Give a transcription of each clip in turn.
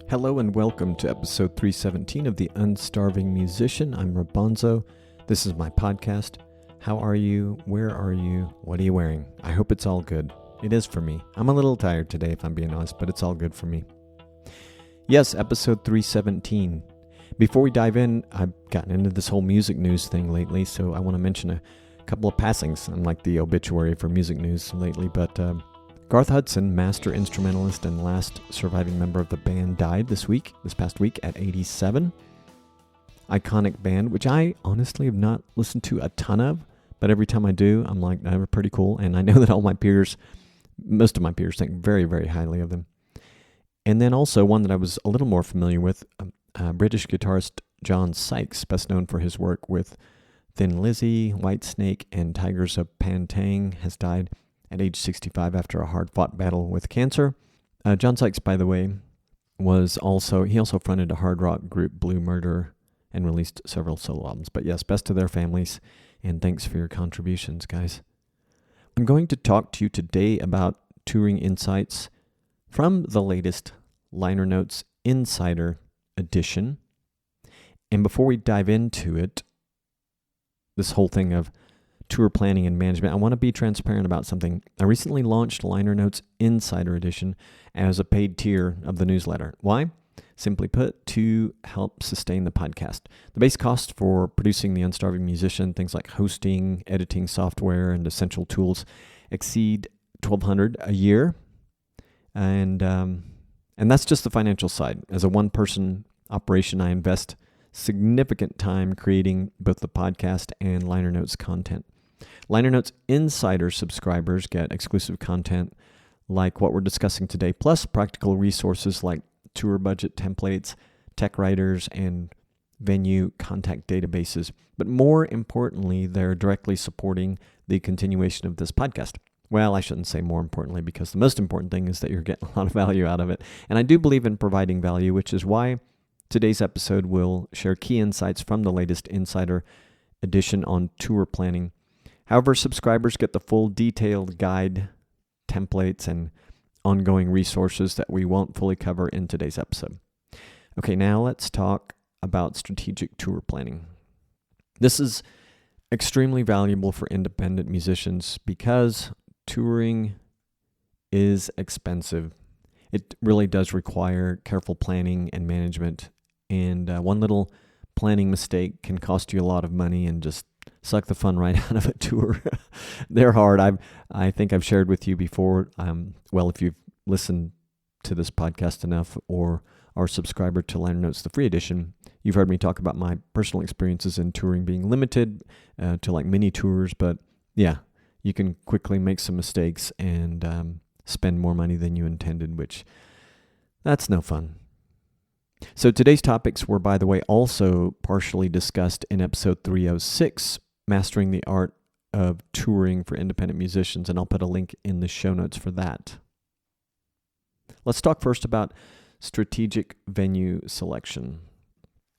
Hello and welcome to episode 317 of the Unstarving Musician. I'm Rabonzo. This is my podcast. How are you? Where are you? What are you wearing? I hope it's all good. It is for me. I'm a little tired today, if I'm being honest, but it's all good for me. Yes, episode 317. Before we dive in, I've gotten into this whole music news thing lately, so I want to mention a couple of passings. I'm like the obituary for music news lately, but Garth Hudson, master instrumentalist and last surviving member of the band, died this past week at 87. Iconic band, which I honestly have not listened to a ton of, but every time I do, I'm like, they're pretty cool, and I know that most of my peers think very, very highly of them. And then also one that I was a little more familiar with, British guitarist John Sykes, best known for his work with Thin Lizzy, Whitesnake, and Tigers of Pantang, has died at age 65 after a hard-fought battle with cancer. John Sykes, by the way, he also fronted a hard rock group, Blue Murder, and released several solo albums. But yes, best to their families, and thanks for your contributions, guys. I'm going to talk to you today about touring insights from the latest Liner Notes Insider edition. And before we dive into it, this whole thing of tour planning and management, I want to be transparent about something. I recently launched Liner Notes Insider Edition as a paid tier of the newsletter. Why? Simply put, to help sustain the podcast. The base cost for producing the Unstarving Musician, things like hosting, editing software, and essential tools, exceed $1,200 a year. And that's just the financial side. As a one-person operation, I invest significant time creating both the podcast and Liner Notes content. Liner Notes Insider subscribers get exclusive content like what we're discussing today, plus practical resources like tour budget templates, tech writers, and venue contact databases. But more importantly, they're directly supporting the continuation of this podcast. Well, I shouldn't say more importantly, because the most important thing is that you're getting a lot of value out of it. And I do believe in providing value, which is why today's episode will share key insights from the latest Insider edition on tour planning. However, subscribers get the full detailed guide, templates, and ongoing resources that we won't fully cover in today's episode. Okay, now let's talk about strategic tour planning. This is extremely valuable for independent musicians because touring is expensive. It really does require careful planning and management, and one little planning mistake can cost you a lot of money and just suck the fun right out of a tour. They're hard. I think I've shared with you before. If you've listened to this podcast enough or are a subscriber to Liner Notes, the free edition, you've heard me talk about my personal experiences in touring being limited to like mini tours. But yeah, you can quickly make some mistakes and spend more money than you intended, which that's no fun. So today's topics were, by the way, also partially discussed in episode 306, Mastering the Art of Touring for Independent Musicians, and I'll put a link in the show notes for that. Let's talk first about strategic venue selection.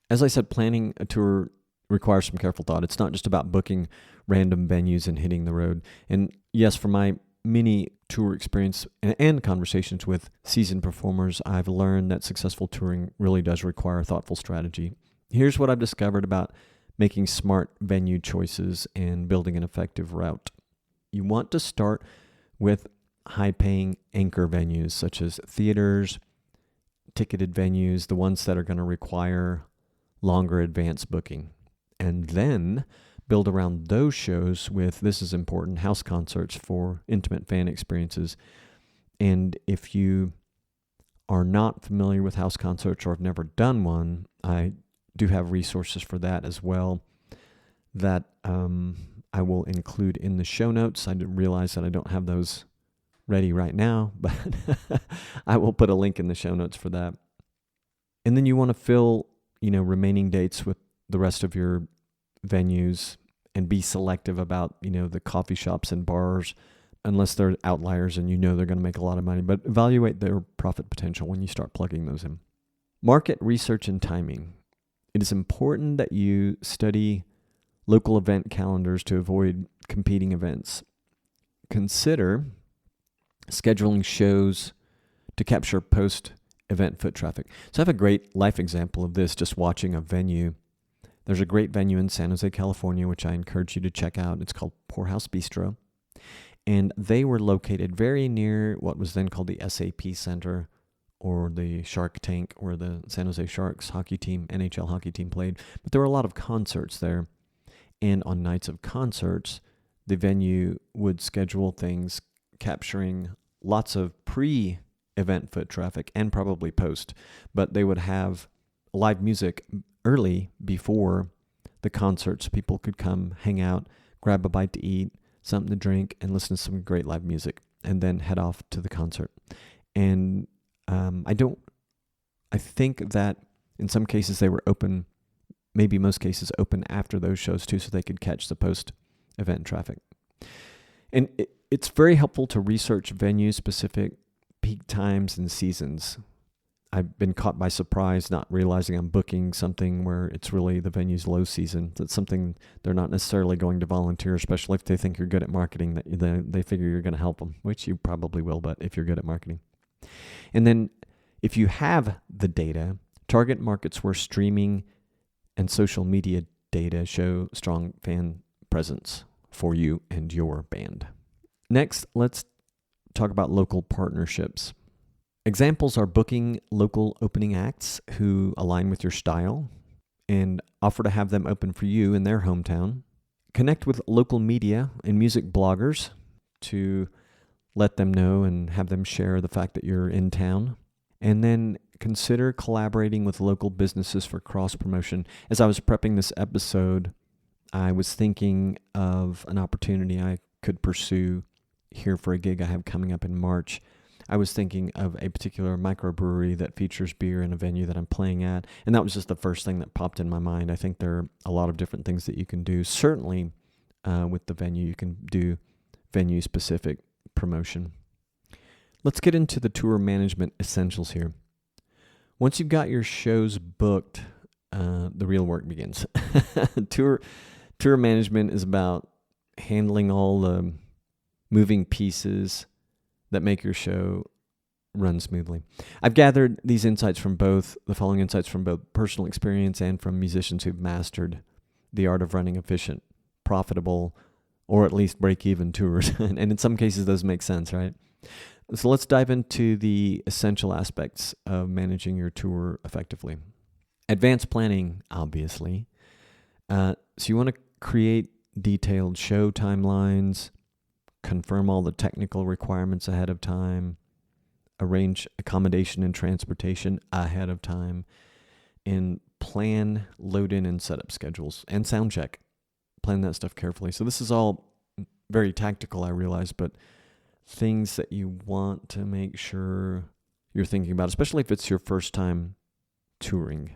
As I said, planning a tour requires some careful thought. It's not just about booking random venues and hitting the road. And yes, for my mini tour experience and conversations with seasoned performers, I've learned that successful touring really does require thoughtful strategy. Here's what I've discovered about making smart venue choices and building an effective route. You want to start with high-paying anchor venues such as theaters, ticketed venues, the ones that are going to require longer advance booking. And then build around those shows with, this is important, house concerts for intimate fan experiences. And if you are not familiar with house concerts or have never done one, I do have resources for that as well that I will include in the show notes. I didn't realize that I don't have those ready right now, but I will put a link in the show notes for that. And then you want to fill, remaining dates with the rest of your venues and be selective about, the coffee shops and bars, unless they're outliers and they're going to make a lot of money, but evaluate their profit potential when you start plugging those in. Market research and timing. It is important that you study local event calendars to avoid competing events. Consider scheduling shows to capture post event foot traffic. So I have a great life example of this, just watching a venue. There's a great venue in San Jose, California, which I encourage you to check out. It's called Poorhouse Bistro. And they were located very near what was then called the SAP Center, or the Shark Tank, where the San Jose Sharks hockey team, NHL hockey team, played. But there were a lot of concerts there. And on nights of concerts, the venue would schedule things capturing lots of pre-event foot traffic and probably post. But they would have live music early before the concerts. People could come, hang out, grab a bite to eat, something to drink, and listen to some great live music, and then head off to the concert. And I think that in some cases they were open, maybe most cases open after those shows too, so they could catch the post-event traffic. And it's very helpful to research venue-specific peak times and seasons. I've been caught by surprise not realizing I'm booking something where it's really the venue's low season. That's something they're not necessarily going to volunteer, especially if they think you're good at marketing, that they figure you're going to help them, which you probably will, but if you're good at marketing. And then if you have the data, target markets where streaming and social media data show strong fan presence for you and your band. Next, let's talk about local partnerships. Examples are booking local opening acts who align with your style and offer to have them open for you in their hometown. Connect with local media and music bloggers to let them know and have them share the fact that you're in town. And then consider collaborating with local businesses for cross-promotion. As I was prepping this episode, I was thinking of an opportunity I could pursue here for a gig I have coming up in March. I was thinking of a particular microbrewery that features beer in a venue that I'm playing at, and that was just the first thing that popped in my mind. I think there are a lot of different things that you can do. Certainly, with the venue, you can do venue-specific promotion. Let's get into the tour management essentials here. Once you've got your shows booked, the real work begins. Tour management is about handling all the moving pieces that make your show run smoothly. I've gathered the following insights from both personal experience and from musicians who've mastered the art of running efficient, profitable, or at least break-even tours. And in some cases, those make sense, right? So let's dive into the essential aspects of managing your tour effectively. Advanced planning, obviously. So you want to create detailed show timelines, confirm all the technical requirements ahead of time, arrange accommodation and transportation ahead of time, and plan load-in and setup schedules, and sound check. Plan that stuff carefully. So this is all very tactical, I realize, but things that you want to make sure you're thinking about, especially if it's your first time touring.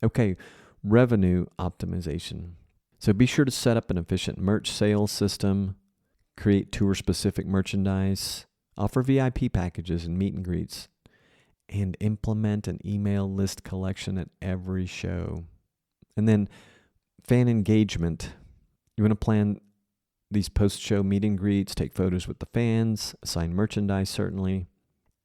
Okay, revenue optimization. So be sure to set up an efficient merch sales system, create tour-specific merchandise, offer VIP packages and meet and greets, and implement an email list collection at every show. And then fan engagement. You want to plan these post-show meet and greets, take photos with the fans, assign merchandise certainly,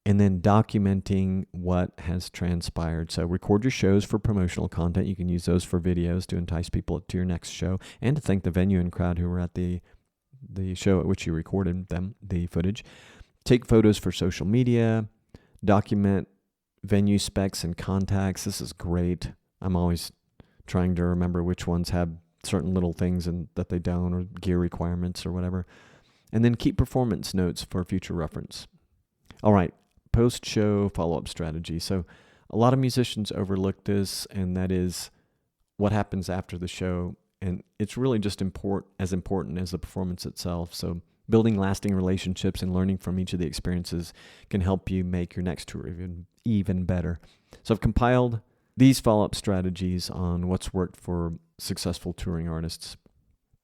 and then documenting what has transpired. So record your shows for promotional content. You can use those for videos to entice people to your next show and to thank the venue and crowd who were at the show at which you recorded the footage. Take photos for social media, document venue specs and contacts. This is great. I'm always trying to remember which ones have certain little things and that they don't, or gear requirements or whatever. And then keep performance notes for future reference. All right, post-show follow-up strategy. So a lot of musicians overlook this, and that is what happens after the show. And it's really just as important as the performance itself. So building lasting relationships and learning from each of the experiences can help you make your next tour even better. So I've compiled these follow-up strategies on what's worked for successful touring artists.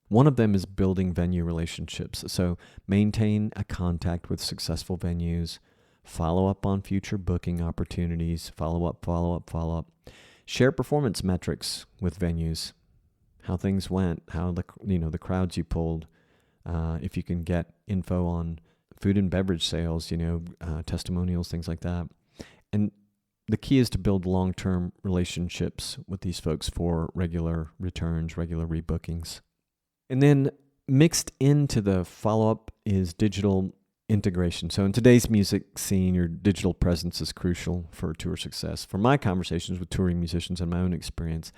One of them is building venue relationships. So maintain a contact with successful venues, follow up on future booking opportunities, follow up. Share performance metrics with venues, how things went, how the crowds you pulled. If you can get info on food and beverage sales, testimonials, things like that. And the key is to build long-term relationships with these folks for regular returns, regular rebookings. And then mixed into the follow-up is digital integration. So in today's music scene, your digital presence is crucial for tour success. For my conversations with touring musicians and my own experience,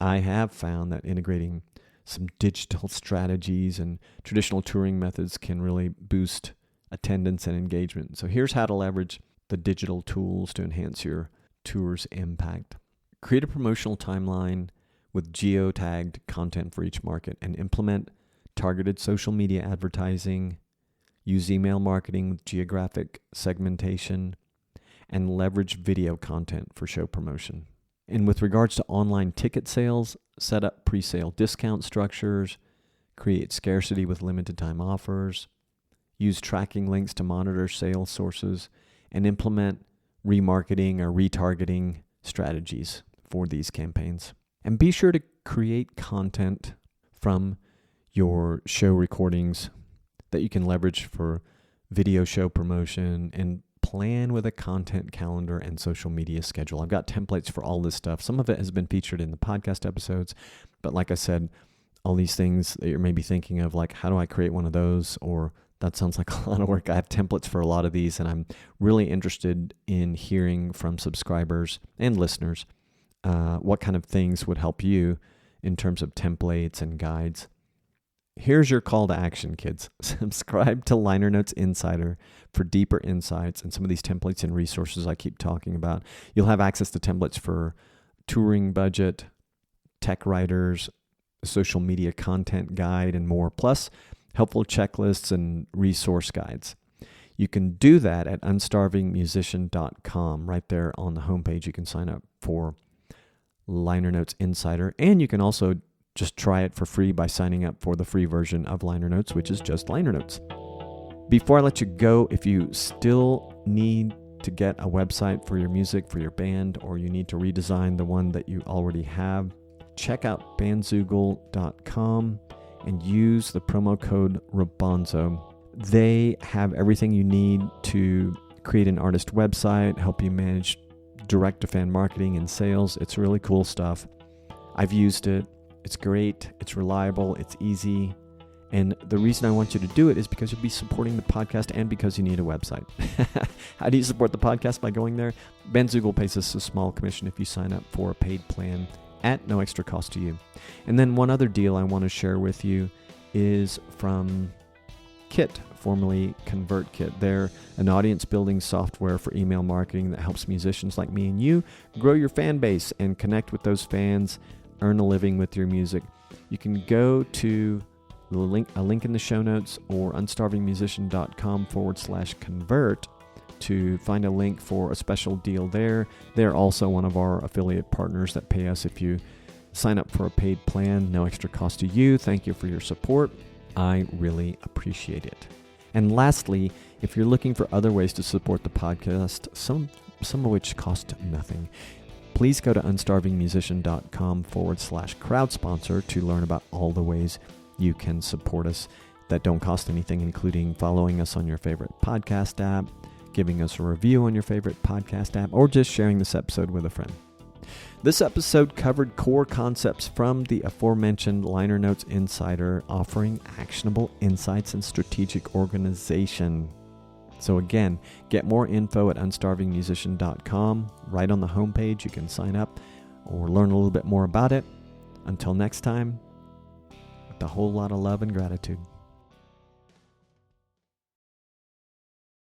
I have found that integrating some digital strategies and traditional touring methods can really boost attendance and engagement. So here's how to leverage the digital tools to enhance your tour's impact. Create a promotional timeline with geo-tagged content for each market and implement targeted social media advertising, use email marketing with geographic segmentation, and leverage video content for show promotion. And with regards to online ticket sales, set up pre-sale discount structures, create scarcity with limited time offers, use tracking links to monitor sales sources, and implement remarketing or retargeting strategies for these campaigns. And be sure to create content from your show recordings that you can leverage for video show promotion, and plan with a content calendar and social media schedule. I've got templates for all this stuff. Some of it has been featured in the podcast episodes, but like I said, all these things that you're maybe thinking of, like, how do I create one of those? Or that sounds like a lot of work. I have templates for a lot of these, and I'm really interested in hearing from subscribers and listeners what kind of things would help you in terms of templates and guides. Here's your call to action, kids. Subscribe to Liner Notes Insider for deeper insights and some of these templates and resources I keep talking about. You'll have access to templates for touring budget, tech writers, social media content guide, and more, plus helpful checklists and resource guides. You can do that at unstarvingmusician.com. Right there on the homepage, you can sign up for Liner Notes Insider, and you can also just try it for free by signing up for the free version of Liner Notes, which is just Liner Notes. Before I let you go, if you still need to get a website for your music, for your band, or you need to redesign the one that you already have, check out bandzoogle.com and use the promo code Robonzo. They have everything you need to create an artist website, help you manage direct-to-fan marketing and sales. It's really cool stuff. I've used it. It's great. It's reliable. It's easy. And the reason I want you to do it is because you'll be supporting the podcast and because you need a website. How do you support the podcast? By going there. Bandzoogle pays us a small commission if you sign up for a paid plan at no extra cost to you. And then one other deal I want to share with you is from Kit, formerly ConvertKit. They're an audience building software for email marketing that helps musicians like me and you grow your fan base and connect with those fans, earn a living with your music. You can go to a link in the show notes or unstarvingmusician.com/convert to find a link for a special deal there. They're also one of our affiliate partners that pay us if you sign up for a paid plan, no extra cost to you. Thank you for your support. I really appreciate it. And lastly, if you're looking for other ways to support the podcast, some of which cost nothing, please go to unstarvingmusician.com/crowd sponsor to learn about all the ways you can support us that don't cost anything, including following us on your favorite podcast app, giving us a review on your favorite podcast app, or just sharing this episode with a friend. This episode covered core concepts from the aforementioned Liner Notes Insider, offering actionable insights and strategic organization. So again, get more info at unstarvingmusician.com. Right on the homepage, you can sign up or learn a little bit more about it. Until next time, with a whole lot of love and gratitude.